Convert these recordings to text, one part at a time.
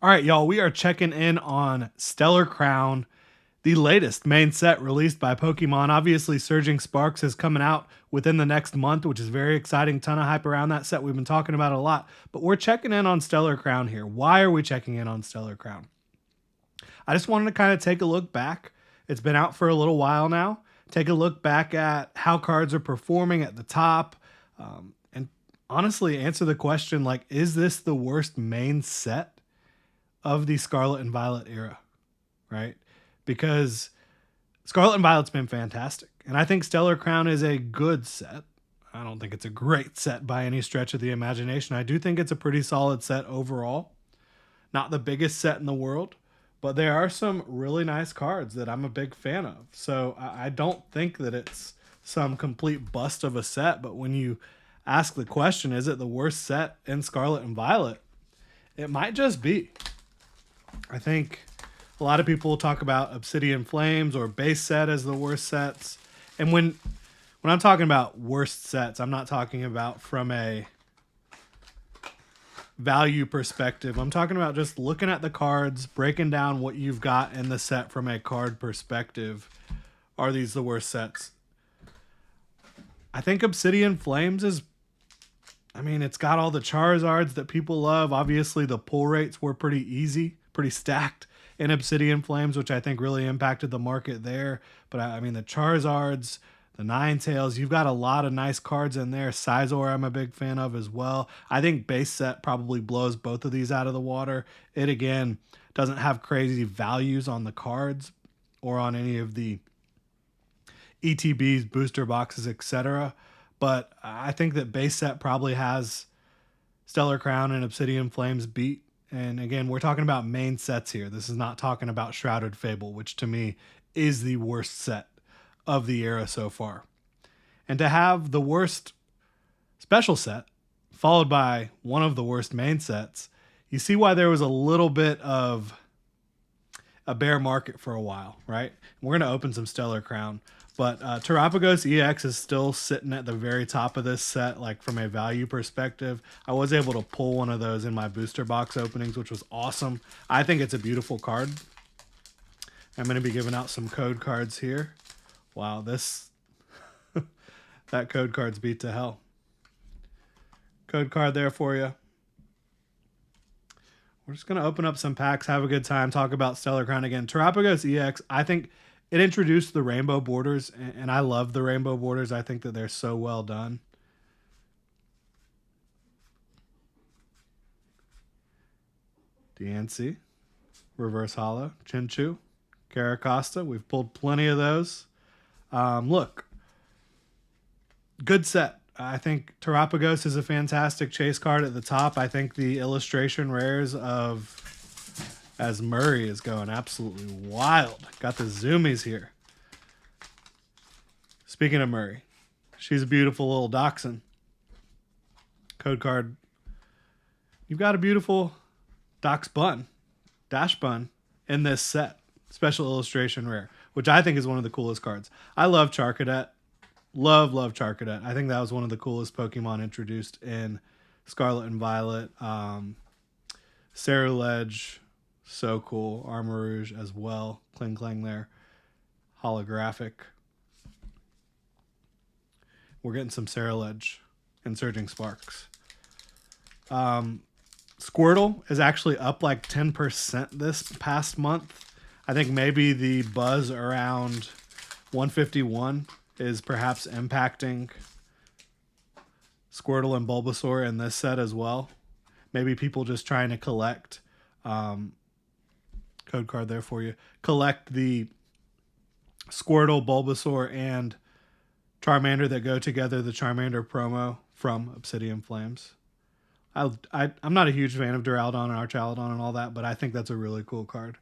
All right, y'all, we are checking in on Stellar Crown, the latest main set released by Pokemon. Obviously, Surging Sparks is coming out within the next month, which is very exciting. Ton of hype around that set. We've been talking about it a lot, but we're checking in on Stellar Crown here. Why are we checking in on Stellar Crown? I just wanted to kind of take a look back. It's been out for a little while now. Take a look back at how cards are performing at the top, and honestly answer the question like, is this the worst main set of the Scarlet and Violet era, right? Because Scarlet and Violet's been fantastic. And I think Stellar Crown is a good set. I don't think it's a great set by any stretch of the imagination. I do think it's a pretty solid set overall. Not the biggest set in the world, but there are some really nice cards that I'm a big fan of. So I don't think that it's some complete bust of a set, but when you ask the question, is it the worst set in Scarlet and Violet? It might just be. I think a lot of people talk about Obsidian Flames or base set as the worst sets. And when I'm talking about worst sets, I'm not talking about from a value perspective. I'm talking about just looking at the cards, breaking down what you've got in the set from a card perspective. Are these the worst sets? I think Obsidian Flames is, it's got all the Charizards that people love. Obviously, the pull rates were pretty easy, pretty stacked in Obsidian Flames, which I think really impacted the market there. But the Charizards, the Ninetales, you've got a lot of nice cards in there. Sizor, I'm a big fan of as well. I think base set probably blows both of these out of the water. It, again, doesn't have crazy values on the cards or on any of the ETBs, booster boxes, etc. But I think that base set probably has Stellar Crown and Obsidian Flames beat. And again, we're talking about main sets here. This is not talking about Shrouded Fable, which to me is the worst set of the era so far. And to have the worst special set followed by one of the worst main sets, you see why there was a little bit of a bear market for a while, right? We're going to open some Stellar Crown. But Terapagos EX is still sitting at the very top of this set, like from a value perspective. I was able to pull one of those in my booster box openings, which was awesome. I think it's a beautiful card. I'm going to be giving out some code cards here. Wow, that code card's beat to hell. Code card there for you. We're just going to open up some packs, have a good time, talk about Stellar Crown again. Terapagos EX, I think it introduced the rainbow borders, and I love the rainbow borders. I think that they're so well done. DNC, Reverse Hollow, Chinchu, Caracosta. We've pulled plenty of those. Look, good set. I think Terapagos is a fantastic chase card at the top. I think the illustration rares of as Murray is going absolutely wild. Got the zoomies here. Speaking of Murray, she's a beautiful little dachshund. Code card. You've got a beautiful Dash Bun in this set. Special illustration rare, which I think is one of the coolest cards. I love Charcadet. Love Charcadet. I think that was one of the coolest Pokemon introduced in Scarlet and Violet. Ceruledge, so cool. Armarouge as well. Kling Klang there. Holographic. We're getting some Ceruledge and Surging Sparks. Squirtle is actually up like 10% this past month. I think maybe the buzz around 151 is perhaps impacting Squirtle and Bulbasaur in this set as well. Maybe people just trying to collect, code card there for you, collect the Squirtle, Bulbasaur, and Charmander that go together, the Charmander promo from Obsidian Flames. I'm not a huge fan of Duraludon and Archaludon and all that, but I think that's a really cool card.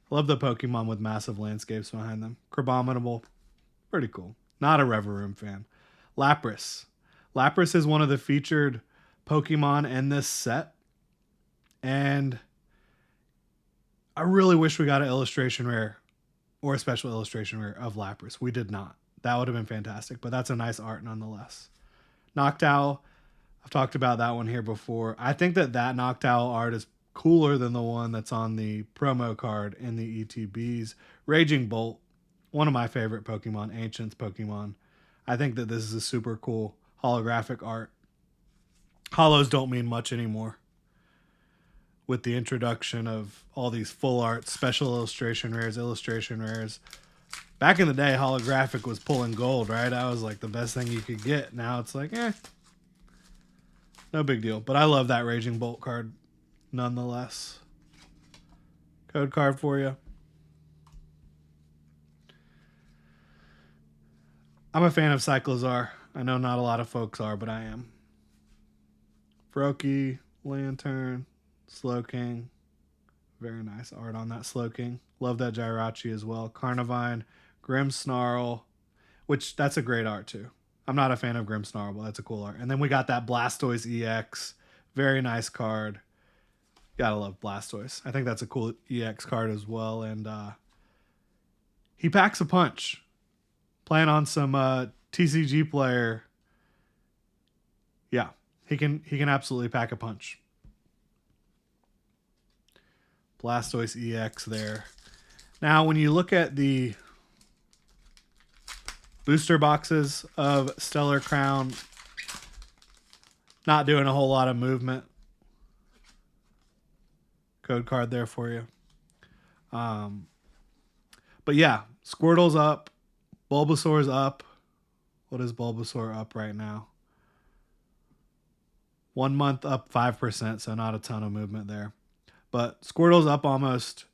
Love the Pokemon with massive landscapes behind them. Crabominable, pretty cool. Not a Reverum fan. Lapras. Lapras is one of the featured Pokemon in this set. And I really wish we got an illustration rare or a special illustration rare of Lapras. We did not. That would have been fantastic, but that's a nice art nonetheless. Noctowl. I've talked about that one here before. I think that Noctowl art is cooler than the one that's on the promo card in the ETBs. Raging Bolt, one of my favorite Pokemon, Ancients Pokemon. I think that this is a super cool holographic art. Holos don't mean much anymore with the introduction of all these full art, special illustration rares. Back in the day, holographic was pulling gold, right? That was like the best thing you could get. Now it's like, no big deal. But I love that Raging Bolt card nonetheless. Code card for you. I'm a fan of Cyclozar. I know not a lot of folks are, but I am. Froakie, Lantern, Slowking. Very nice art on that Slowking. Love that Jirachi as well. Carnivine, Grimmsnarl, which that's a great art too. I'm not a fan of Grimmsnarl, but that's a cool art. And then we got that Blastoise EX. Very nice card. Gotta love Blastoise. I think that's a cool EX card as well. And he packs a punch. Playing on some TCG player. Yeah, he can absolutely pack a punch. Blastoise EX there. Now, when you look at the booster boxes of Stellar Crown, not doing a whole lot of movement. Code card there for you. But yeah, Squirtle's up. Bulbasaur's up. What is Bulbasaur up right now? 1 month up 5%, so not a ton of movement there. But Squirtle's up almost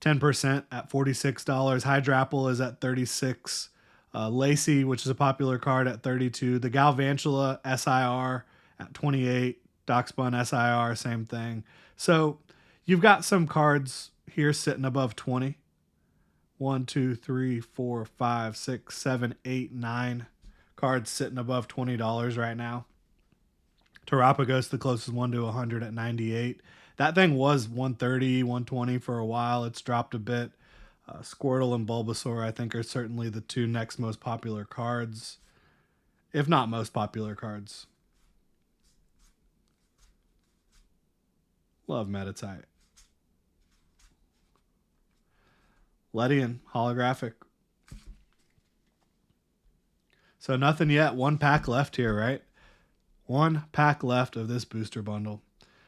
10% at $46. Hydrapple is at $36. Lacey, which is a popular card, at $32. The Galvantula SIR at $28. Darkspun SIR, same thing. So you've got some cards here sitting above 20. 1, 2, 3, 4, 5, 6, 7, 8, 9 cards sitting above $20 right now. Terapagos, the closest one to 100 at 98. That thing was 130, 120 for a while. It's dropped a bit. Squirtle and Bulbasaur, I think, are certainly the two next most popular cards, if not most popular cards. Love Meditite. Ledian, holographic. So nothing yet. 1 pack left here, right? 1 pack left of this booster bundle.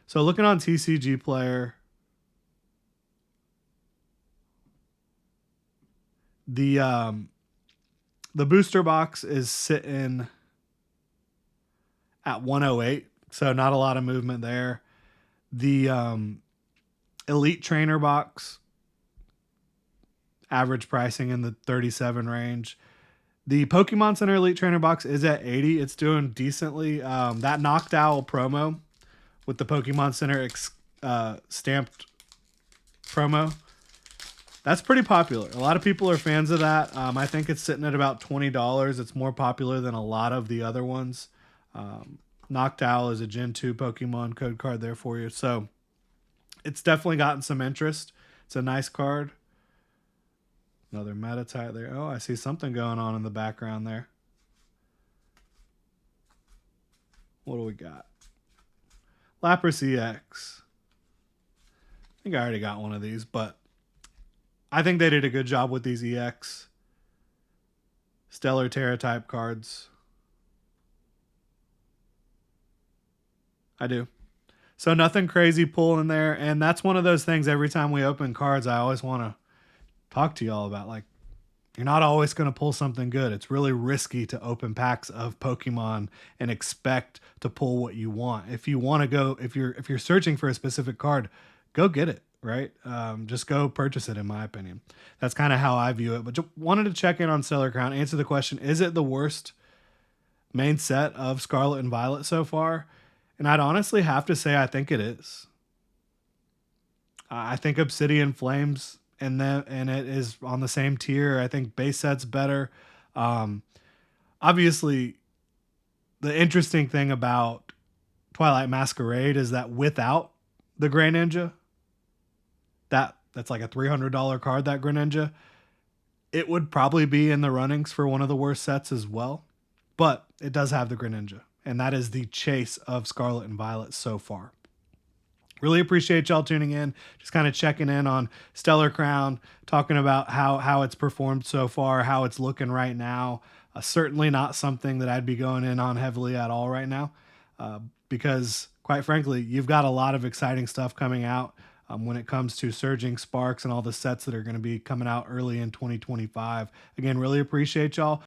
So looking on TCG Player, the booster box is sitting at 108, so not a lot of movement there. The Elite Trainer box, average pricing in the 37 range. The Pokemon Center Elite Trainer box is at 80. It's doing decently. That Noctowl promo with the Pokemon Center stamped promo, that's pretty popular. A lot of people are fans of that. I think it's sitting at about $20. It's more popular than a lot of the other ones. Noctowl is a Gen 2 Pokemon, code card there for you. So it's definitely gotten some interest. It's a nice card. Another Meditite there. Oh, I see something going on in the background there. What do we got? Lapras EX. I think I already got one of these, but I think they did a good job with these EX. Stellar Terra type cards. I do. So nothing crazy pulling there. And that's one of those things every time we open cards, I always want to talk to y'all about. Like, you're not always going to pull something good. It's really risky to open packs of Pokemon and expect to pull what you want. If you want to go, if you're searching for a specific card, go get it, right? Just go purchase it, in my opinion. That's kind of how I view it. But just wanted to check in on Stellar Crown, answer the question, is it the worst main set of Scarlet and Violet so far? And I'd honestly have to say I think it is. I think Obsidian Flames and it is on the same tier. I think base set's better. Obviously, the interesting thing about Twilight Masquerade is that without the Greninja, that's like a $300 card, that Greninja, it would probably be in the runnings for one of the worst sets as well. But it does have the Greninja. and that is the chase of Scarlet and Violet so far. Really appreciate y'all tuning in, just kind of checking in on Stellar Crown, talking about how it's performed so far, how it's looking right now. Certainly not something that I'd be going in on heavily at all right now, because quite frankly, you've got a lot of exciting stuff coming out when it comes to Surging Sparks and all the sets that are going to be coming out early in 2025. Again, really appreciate y'all.